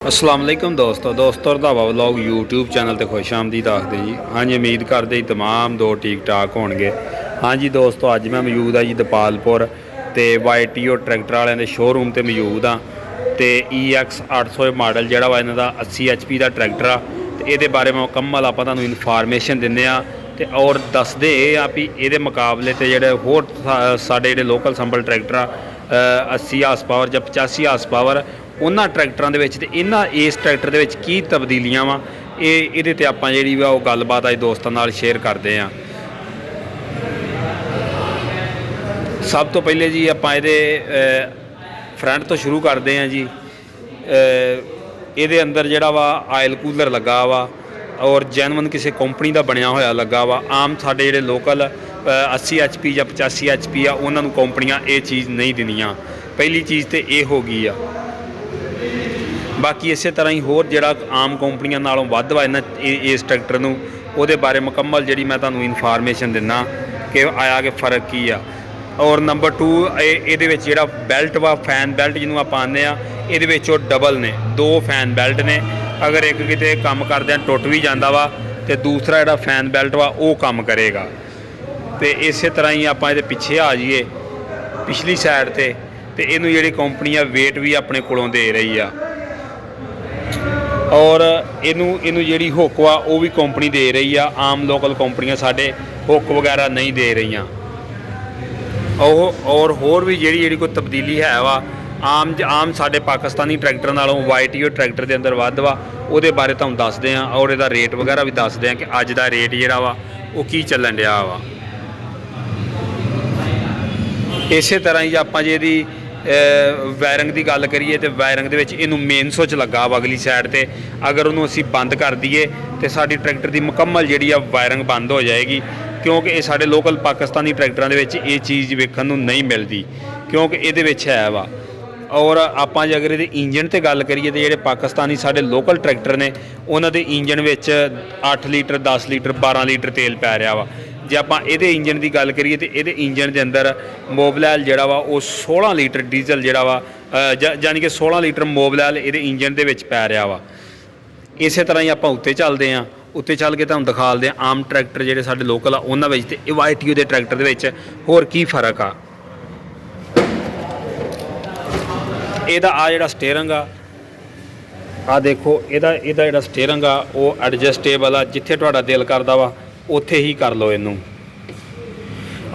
अस्सलाम वालेकुम दोस्तों रंधावा व्लॉग यूट्यूब चैनल ते खुश आमदीद आखदे जी। हाँ जी, उम्मीद करते जी तमाम दो ठीक ठाक होणगे। हाँ जी दोस्तों, अज मैं मौजूद हाँ जी दपालपुर ते YTO ट्रैक्टर वाले दे शोरूम ते मौजूद हाँ। तो EX 800 मॉडल जिहड़ा वा इन्हां दा 80 HP का ट्रैक्टर आ। ते इहदे बारे में मुकम्मल आपां तुहानूं इनफॉर्मेशन दिंदे आ ते और दसदे आ भी इहदे मुकाबले ते जिहड़े होर साडे जिहड़े लोकल संभल ट्रैक्टर आ 80 हार्स पावर जां 85 हार्स पावर उन्हां ट्रैक्टरां दे विच ते इन्हां इस ट्रैक्टर दे विच की तब्दीलियां वा इहदे ते आपां जिहड़ी वा ओह गलबात अज दोस्तां नाल शेयर करदे आं। सब तो पहले जी आपां इहदे फ्रंट तो शुरू करते हैं जी। ये अंदर जिहड़ा वा आयल कूलर लगा वा और जैनवन किसी कंपनी का बनया होया लगा वा। आम साडे जिहड़े लोकल 80 HP या 85 HP आ उन्हां नूं कंपनियां ये चीज़ नहीं दिंदियां। पहली चीज़ तो ये हो गई आ। बाकी इस तरह ही होर जिहड़ा आम कंपनियां नालों वध वा इस ट्रैक्टर नूं उहदे बारे मुकम्मल जिहड़ी मैं तुहानूं इनफॉर्मेशन दिना कि आया कि फ़र्क की आ। और नंबर 2 ये जिहड़ा बैल्ट वा फैन बैल्ट जिन्हों आप आने ये डबल ने 2 फैन बैल्ट ने। अगर एक किते काम करदे टुट भी जाता वा तो दूसरा जिहड़ा फैन बैल्ट वा वो काम करेगा। तो इस तरह ही आप पिछे आ जाइए पिछली साइड ते इनू जिहड़ी कंपनी आ वेट भी अपने कोलों दे रही आ। और इनू जिहड़ी हुक वा वो भी कंपनी दे रही आ। आम लोकल कंपनियां साडे हुक वगैरह नहीं दे रही। और होर भी जिहड़ी कोई तब्दीली है वा आम साडे पाकिस्तानी ट्रैक्टर नालों YTO ट्रैक्टर के अंदर वध वा उहदे बारे तुहानूं दसदे आं और इहदा रेट वगैरह भी दसदे आं कि अज दा रेट जिहड़ा वा वो की चलन दिया वा। इस तरह ही आपां जे इहदी वायरिंग की गल करिए तो वायरिंग दे विच इहनूं मेन स्विच लगा वा अगली साइड ते। अगर उन्होंने असीं बंद कर दईए तो साडी ट्रैक्टर की मुकम्मल जिहड़ी आ वायरिंग बंद हो जाएगी। क्योंकि ये साडे लोकल पाकिस्तानी ट्रैक्टरां दे विच ये चीज़ वेखण नूं नहीं मिलती क्योंकि इहदे विच है वा। और आपां जे अगर इहदे इंजन ते गल करिए तो जिहड़े पाकिस्तानी साडे लोकल ट्रैक्टर ने उन्हां दे इंजन विच 8 लीटर 10 लीटर 12 लीटर तेल पै रहा वा। जे आपां इहदे इंजन की गल करिए तो इहदे इंजन के अंदर मोबिलैल जिहड़ा वा वो 16 लीटर डीजल जिहड़ा वा यानी कि 16 लीटर मोबिलैल इहदे इंजन दे विच पै रहा वा। इस तरह ही आपां उत्ते चलदे आं। उत्ते चल के तुहानूं दिखालदे आं आम ट्रैक्टर जिहड़े साडे लोकल आ उन्हां विच ते YTO दे ट्रैक्टर दे विच होर की फर्क आ। इहदा आ जिहड़ा स्टेयरिंग आ देखो इहदा जिहड़ा स्टेयरिंग आ वो एडजस्टेबल आ। जिथे तुहाडा दिल करदा वा उत्थे ही कर लो इनू।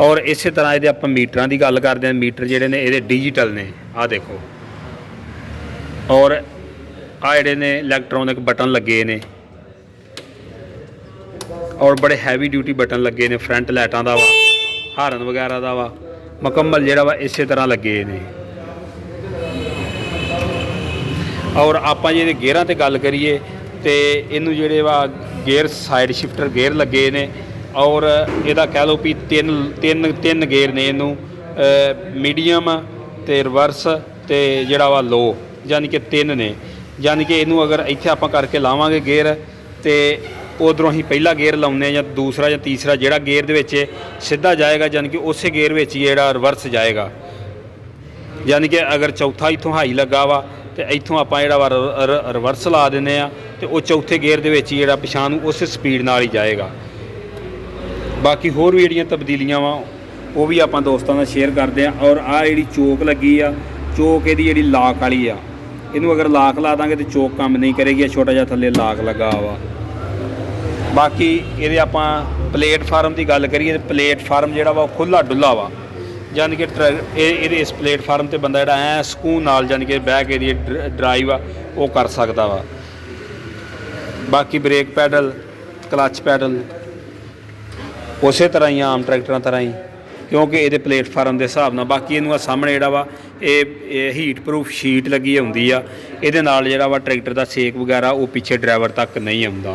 और इस तरह ये आप मीटर की गल करते हैं। मीटर जोड़े ने ये डिजिटल ने आ देखो। और आ जोड़े ने इलैक्ट्रॉनिक बटन लगे ने और बड़े हैवी ड्यूटी बटन लगे ने। फ्रंट लाइटां दा वा हारन वगैरह दा वा मुकम्मल जिहड़ा वा इस तरह लगे ने। और आप जे गेयरां ते गल करिए तो इनू जिहड़े वा गेयर साइड शिफ्टर गेयर लगे ने। और इहदा कह लो भी तीन गेयर ने इनू मीडियम तो रिवर्स तो जिहड़ा वा लो यानी कि 3 ने। यानी कि इनू अगर इत्थे आपां करके लावांगे गेयर तो उधरों ही पहला गेयर लाउने या दूसरा या तीसरा जिहड़ा गेयर दे विच सीधा जाएगा यानी कि उस गेयर विच जिहड़ा रिवर्स जाएगा। यानी कि अगर चौथा इत्थों हाई लगा वा तो इत्थों आपां जिहड़ा वा रिवर्स ला दिंदे आ तो वो चौथे गेयर दे विच जिहड़ा पिछां नूं उस स्पीड नाल ही जाएगा। बाकी होर भी जिहड़ियां तब्दीलियां वा वो भी आपां दोस्तां नाल शेयर करदे आ। और आ जिहड़ी चोक लगी आ चोक इहदी जिहड़ी लाक वाली आ इनू अगर लाक ला दांगे तो चोक काम नहीं करेगी। छोटा जिहा थल्ले लाक लगा वा। बाकी ये आपां प्लेटफार्म की गल करिए तो प्लेटफार्म जिहड़ा वा खुला डुला वा। यानी कि इस प्लेटफार्म ते बंदा जिहड़ा ऐ सकून नाल यानी कि बह के ड्राइव आ वो कर सकदा वा। बाकी ब्रेक पैडल क्लच पैडल उस तरह ही आम ट्रैक्टरां तरह ही क्योंकि ये प्लेटफार्म के हिसाब नाल। बाकी इनू सामने जिहड़ा वा ये हीट प्रूफ शीट लगी हुंदी आ। इहदे नाल जिहड़ा वा ट्रैक्टर का सेक वगैरह वो पिछे ड्राइवर तक नहीं आउंदा।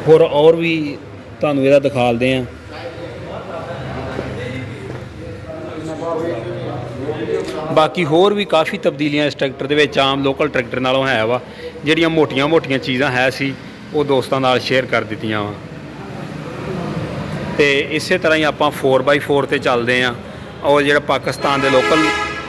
और भी तुहानूं इहदा दिखालदे आं। बाकी होर भी काफ़ी तब्दीलियां इस ट्रैक्टर दे विच आम लोकल ट्रैक्टर नालों है वा। जिहड़ियां मोटियां चीज़ां है सी वो दोस्तां नाल शेयर कर दित्तियां वा। तो इस तरह ही आपां 4x4 ते चलदे आं। और जिहड़ा पाकिस्तान दे लोकल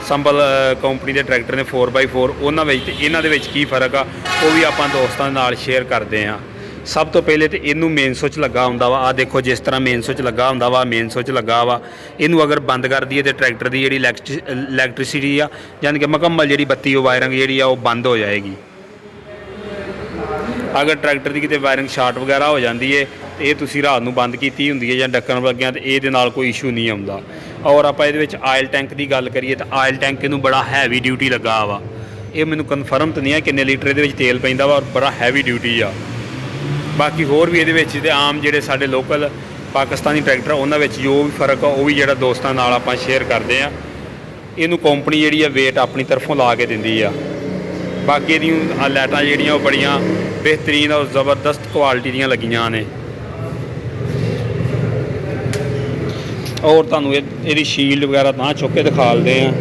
ਸੰਭਲ ਕੰਪਨੀ ਦੇ ਟਰੈਕਟਰ ਨੇ 4x4 ਉਹਨਾਂ ਵਿੱਚ ਤੇ ਇਹਨਾਂ ਦੇ ਵਿੱਚ ਕੀ ਫਰਕ ਆ ਉਹ ਵੀ ਆਪਾਂ ਦੋਸਤਾਂ ਨਾਲ ਸ਼ੇਅਰ ਕਰਦੇ ਹਾਂ। ਸਭ ਤੋਂ ਪਹਿਲੇ ਤੇ ਇਹਨੂੰ ਮੇਨ ਸੁੱਚ ਲੱਗਾ ਹੁੰਦਾ ਵਾ, ਆ ਦੇਖੋ ਜਿਸ ਤਰ੍ਹਾਂ ਮੇਨ ਸੁੱਚ ਲੱਗਾ ਹੁੰਦਾ ਵਾ, ਮੇਨ ਸੁੱਚ ਲੱਗਾ ਵਾ। ਇਹਨੂੰ ਅਗਰ ਬੰਦ ਕਰ ਦਈਏ ਤੇ ਟਰੈਕਟਰ ਦੀ ਜਿਹੜੀ ਇਲੈਕਟ੍ਰਿਸਿਟੀ ਆ ਯਾਨੀ ਕਿ ਮੁਕੰਮਲ ਜਿਹੜੀ ਬੱਤੀ ਉਹ ਵਾਇਰਿੰਗ ਜਿਹੜੀ ਆ ਉਹ ਬੰਦ ਹੋ ਜਾਏਗੀ। ਅਗਰ ਟਰੈਕਟਰ ਦੀ ਕਿਤੇ ਵਾਇਰਿੰਗ ਸ਼ਾਰਟ ਵਗੈਰਾ ਹੋ ਜਾਂਦੀ ਹੈ ਤੇ ਇਹ ਤੁਸੀਂ ਰਾਤ ਨੂੰ ਬੰਦ ਕੀਤੀ ਹੁੰਦੀ ਹੈ ਜਾਂ ਢੱਕਣ ਲੱਗਿਆ ਤੇ ਇਹਦੇ ਨਾਲ ਕੋਈ ਇਸ਼ੂ ਨਹੀਂ ਆਉਂਦਾ। ਔਰ ਆਪਾਂ ਇਹਦੇ ਵਿੱਚ ਆਇਲ ਟੈਂਕ ਦੀ ਗੱਲ ਕਰੀਏ ਤਾਂ ਆਇਲ ਟੈਂਕ ਇਹਨੂੰ ਬੜਾ ਹੈਵੀ ਡਿਊਟੀ ਲੱਗਾ ਵਾ। ਇਹ ਮੈਨੂੰ ਕਨਫਰਮ ਤਾਂ ਨਹੀਂ ਹੈ ਕਿੰਨੇ ਲੀਟਰ ਇਹਦੇ ਵਿੱਚ ਤੇਲ ਪੈਂਦਾ ਵਾ, ਔਰ ਬੜਾ ਹੈਵੀ ਡਿਊਟੀ ਆ। ਬਾਕੀ ਹੋਰ ਵੀ ਇਹਦੇ ਵਿੱਚ ਤੇ ਆਮ ਜਿਹੜੇ ਸਾਡੇ ਲੋਕਲ ਪਾਕਿਸਤਾਨੀ ਟਰੈਕਟਰ ਉਹਨਾਂ ਵਿੱਚ ਜੋ ਵੀ ਫਰਕ ਆ ਉਹ ਵੀ ਜਿਹੜਾ ਦੋਸਤਾਂ ਨਾਲ ਆਪਾਂ ਸ਼ੇਅਰ ਕਰਦੇ ਆ। ਇਹਨੂੰ ਕੰਪਨੀ ਜਿਹੜੀ ਆ ਵੇਟ ਆਪਣੀ ਤਰਫੋਂ ਲਾ ਕੇ ਦਿੰਦੀ ਆ। ਬਾਕੀ ਇਹਦੀਆਂ ਲਾਈਟਾਂ ਜਿਹੜੀਆਂ ਉਹ ਬੜੀਆਂ ਬਿਹਤਰੀਨ ਔਰ ਜ਼ਬਰਦਸਤ ਕੁਆਲਿਟੀ ਦੀਆਂ ਲੱਗੀਆਂ ਨੇ। ਔਰ ਤੁਹਾਨੂੰ ਇਹਦੀ ਸ਼ੀਲਡ ਵਗੈਰਾ ਤਾਂ ਚੁੱਕ ਕੇ ਦਿਖਾਲਦੇ ਆ,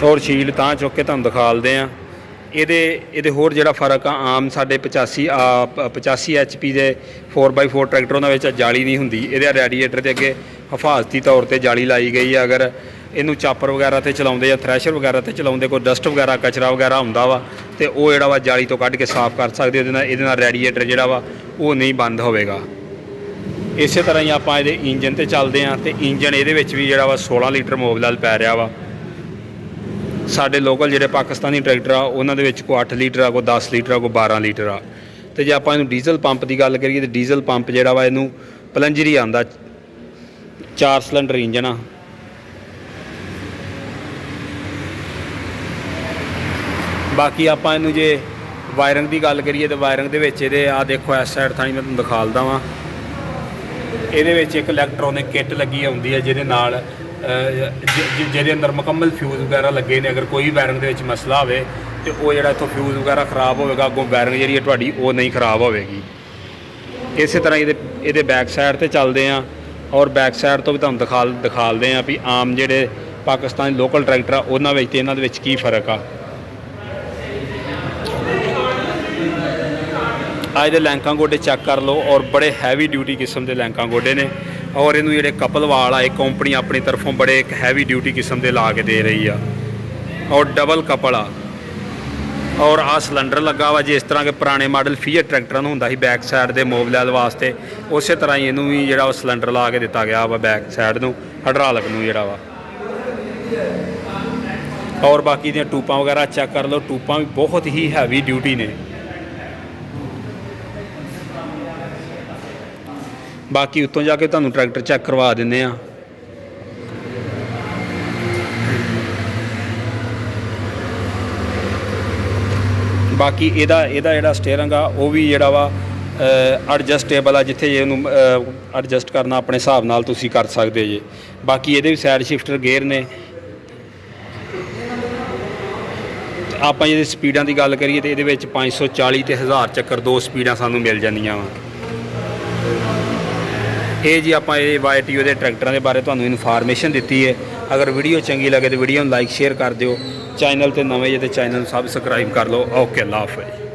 ਔਰ ਸ਼ੀਲਡ ਤਾਂ ਚੁੱਕ ਕੇ ਤੁਹਾਨੂੰ ਦਿਖਾਲਦੇ ਆ। ਇਹਦੇ ਹੋਰ ਜਿਹੜਾ ਫਰਕ ਆ ਆਮ ਸਾਡੇ 85 HP ਦੇ 4x4 ਟਰੈਕਟਰ ਉਹਨਾਂ ਵਿੱਚ ਜਾਲੀ ਨਹੀਂ ਹੁੰਦੀ। ਇਹਦੇ ਰੈਡੀਏਟਰ ਦੇ ਅੱਗੇ ਹਿਫਾਜ਼ਤੀ ਤੌਰ ਤੇ ਜਾਲੀ ਲਾਈ ਗਈ ਆ। ਅਗਰ ਇਹਨੂੰ ਚਾਪਰ ਵਗੈਰਾ ਤੇ ਚਲਾਉਂਦੇ ਜਾਂ ਥ੍ਰੈਸ਼ਰ ਵਗੈਰਾ ਤੇ ਚਲਾਉਂਦੇ ਕੋਈ ਡਸਟ ਵਗੈਰਾ ਕਚਰਾ ਵਗੈਰਾ ਹੁੰਦਾ ਵਾ ਤੇ ਉਹ ਜਿਹੜਾ ਵਾ ਜਾਲੀ ਤੋਂ ਕੱਢ ਕੇ ਸਾਫ਼ ਕਰ ਸਕਦੇ। ਇਹਦੇ ਨਾਲ ਰੈਡੀਏਟਰ ਜਿਹੜਾ ਵਾ ਉਹ ਨਹੀਂ ਬੰਦ ਹੋਵੇਗਾ। ਇਸੇ ਤਰ੍ਹਾਂ ਹੀ ਆਪਾਂ ਇਹਦੇ ਇੰਜਨ ਤੇ ਚੱਲਦੇ ਹਾਂ ਤੇ ਇੰਜਨ ਇਹਦੇ ਵਿੱਚ ਵੀ ਜਿਹੜਾ ਵਾ 16 ਲੀਟਰ ਮੋਬਿਲ ਪੈ ਰਿਹਾ ਵਾ। ਸਾਡੇ ਲੋਕਲ ਜਿਹੜੇ ਪਾਕਿਸਤਾਨੀ ਟਰੈਕਟਰ ਆ ਉਹਨਾਂ ਦੇ ਵਿੱਚ ਕੋਈ 8 ਲੀਟਰ ਆ, ਕੋਈ 10 ਲੀਟਰ ਆ, ਕੋਈ 12 ਲੀਟਰ ਆ। ਤੇ ਜੇ ਆਪਾਂ ਇਹਨੂੰ ਡੀਜ਼ਲ ਪੰਪ ਦੀ ਗੱਲ ਕਰੀਏ ਤੇ ਡੀਜ਼ਲ ਪੰਪ ਜਿਹੜਾ ਵਾ ਇਹਨੂੰ ਪਲੰਜਰ ਹੀ ਆਉਂਦਾ, 4 ਸਿਲੰਡਰ ਇੰਜਨ ਆ। ਬਾਕੀ ਆਪਾਂ ਇਹਨੂੰ ਜੇ ਵਾਇਰਿੰਗ ਦੀ ਗੱਲ ਕਰੀਏ ਤਾਂ ਵਾਇਰਿੰਗ ਦੇ ਵਿੱਚ ਇਹਦੇ ਆ ਦੇਖੋ ਇਸ ਸਾਈਡ ਥਾਣੀ ਮੈਂ ਤੁਹਾਨੂੰ ਦਿਖਾਲਦਾ ਵਾਂ। ਇਹਦੇ ਵਿੱਚ ਇੱਕ ਇਲੈਕਟ੍ਰੋਨਿਕ ਕਿੱਟ ਲੱਗੀ ਹੁੰਦੀ ਹੈ ਜਿਹਦੇ ਨਾਲ ਜਿਹਦੇ ਅੰਦਰ ਮੁਕੰਮਲ ਫਿਊਜ਼ ਵਗੈਰਾ ਲੱਗੇ ਨੇ। ਅਗਰ ਕੋਈ ਵਾਇਰਿੰਗ ਦੇ ਵਿੱਚ ਮਸਲਾ ਹੋਵੇ ਤੇ ਉਹ ਜਿਹੜਾ ਇੱਥੋਂ ਫਿਊਜ਼ ਵਗੈਰਾ ਖਰਾਬ ਹੋਵੇਗਾ, ਅੱਗੋਂ ਵਾਇਰਿੰਗ ਜਿਹੜੀ ਹੈ ਤੁਹਾਡੀ ਉਹ ਨਹੀਂ ਖਰਾਬ ਹੋਵੇਗੀ। ਇਸੇ ਤਰ੍ਹਾਂ ਇਹਦੇ ਬੈਕ ਸਾਈਡ ਤੇ ਚੱਲਦੇ ਹਾਂ ਔਰ ਬੈਕ ਸਾਈਡ ਤੋਂ ਵੀ ਤੁਹਾਨੂੰ ਦਿਖਾਲਦੇ ਹਾਂ ਵੀ ਆਮ ਜਿਹੜੇ ਪਾਕਿਸਤਾਨੀ ਲੋਕਲ ਟਰੈਕਟਰ ਆ ਉਹਨਾਂ ਵਿੱਚ ਤੇ ਇਹਨਾਂ ਦੇ ਵਿੱਚ ਕੀ ਫਰਕ ਆ। ਅੱਜ ਦੇ ਲੈਂਕਾਂ ਗੋਡੇ ਚੈੱਕ ਕਰ ਲਓ ਔਰ ਬੜੇ ਹੈਵੀ ਡਿਊਟੀ ਕਿਸਮ ਦੇ ਲੈਂਕਾਂ ਗੋਡੇ ਨੇ। ਔਰ ਇਹਨੂੰ ਜਿਹੜੇ ਕਪਲ ਵਾਲ ਆ ਇਹ ਕੰਪਨੀ ਆਪਣੀ ਤਰਫੋਂ ਬੜੇ ਇੱਕ ਹੈਵੀ ਡਿਊਟੀ ਕਿਸਮ ਦੇ ਲਾ ਕੇ ਦੇ ਰਹੀ ਆ। ਔਰ ਡਬਲ ਕਪਲ ਆ ਔਰ ਆ ਸਿਲੰਡਰ ਲੱਗਾ ਵਾ ਜਿਸ ਤਰ੍ਹਾਂ ਕਿ ਪੁਰਾਣੇ ਮਾਡਲ ਫੀਅਟ ਟਰੈਕਟਰਾਂ ਨੂੰ ਹੁੰਦਾ ਸੀ ਬੈਕ ਸਾਈਡ ਦੇ ਮੋਬਿਲ ਵਾਸਤੇ, ਉਸੇ ਤਰ੍ਹਾਂ ਹੀ ਇਹਨੂੰ ਵੀ ਜਿਹੜਾ ਉਹ ਸਿਲੰਡਰ ਲਾ ਕੇ ਦਿੱਤਾ ਗਿਆ ਵਾ ਬੈਕ ਸਾਈਡ ਨੂੰ, ਹਾਈਡ੍ਰੋਲਿਕ ਨੂੰ ਜਿਹੜਾ ਵਾ। ਔਰ ਬਾਕੀ ਦੀਆਂ ਟੂਪਾਂ ਵਗੈਰਾ ਚੈੱਕ ਕਰ ਲਓ, ਟੂਪਾਂ ਵੀ ਬਹੁਤ ਹੀ ਹੈਵੀ ਡਿਊਟੀ ਨੇ। ਬਾਕੀ ਉੱਤੋਂ ਜਾ ਕੇ ਤੁਹਾਨੂੰ ਟਰੈਕਟਰ ਚੈੱਕ ਕਰਵਾ ਦਿੰਦੇ ਆ। ਬਾਕੀ ਇਹਦਾ ਜਿਹੜਾ ਸਟੀਅਰਿੰਗ ਆ ਉਹ ਵੀ ਜਿਹੜਾ ਵਾ ਐਡਜਸਟੇਬਲ ਆ, ਜਿੱਥੇ ਜੇ ਇਹਨੂੰ ਐਡਜਸਟ ਕਰਨਾ ਆਪਣੇ ਹਿਸਾਬ ਨਾਲ ਤੁਸੀਂ ਕਰ ਸਕਦੇ ਜੇ। ਬਾਕੀ ਇਹਦੇ ਵੀ ਸਾਈਡ ਸ਼ਿਫਟਰ ਗੇਅਰ ਨੇ। ਆਪਾਂ ਜੇ ਸਪੀਡਾਂ ਦੀ ਗੱਲ ਕਰੀਏ ਤੇ ਇਹਦੇ ਵਿੱਚ 540 ਤੇ 1000 ਚੱਕਰ 2 ਸਪੀਡਾਂ ਸਾਨੂੰ ਮਿਲ ਜਾਂਦੀਆਂ ਵਾ। ਇਹ ਜੀ ਆਪਾਂ ਇਹ YTO ਦੇ ਟਰੈਕਟਰਾਂ ਦੇ ਬਾਰੇ ਤੁਹਾਨੂੰ ਇਨਫੋਰਮੇਸ਼ਨ ਦਿੱਤੀ ਹੈ। ਅਗਰ ਵੀਡੀਓ ਚੰਗੀ ਲੱਗੇ ਤਾਂ ਵੀਡੀਓ ਨੂੰ ਲਾਈਕ ਸ਼ੇਅਰ ਕਰ ਦਿਓ। ਚੈਨਲ ਤੇ ਨਵੇਂ ਜੇ ਤੇ ਚੈਨਲ ਨੂੰ ਸਬਸਕ੍ਰਾਈਬ ਕਰ ਲਓ। ਓਕੇ, ਅੱਲਾ ਹਾਫਿਜ਼।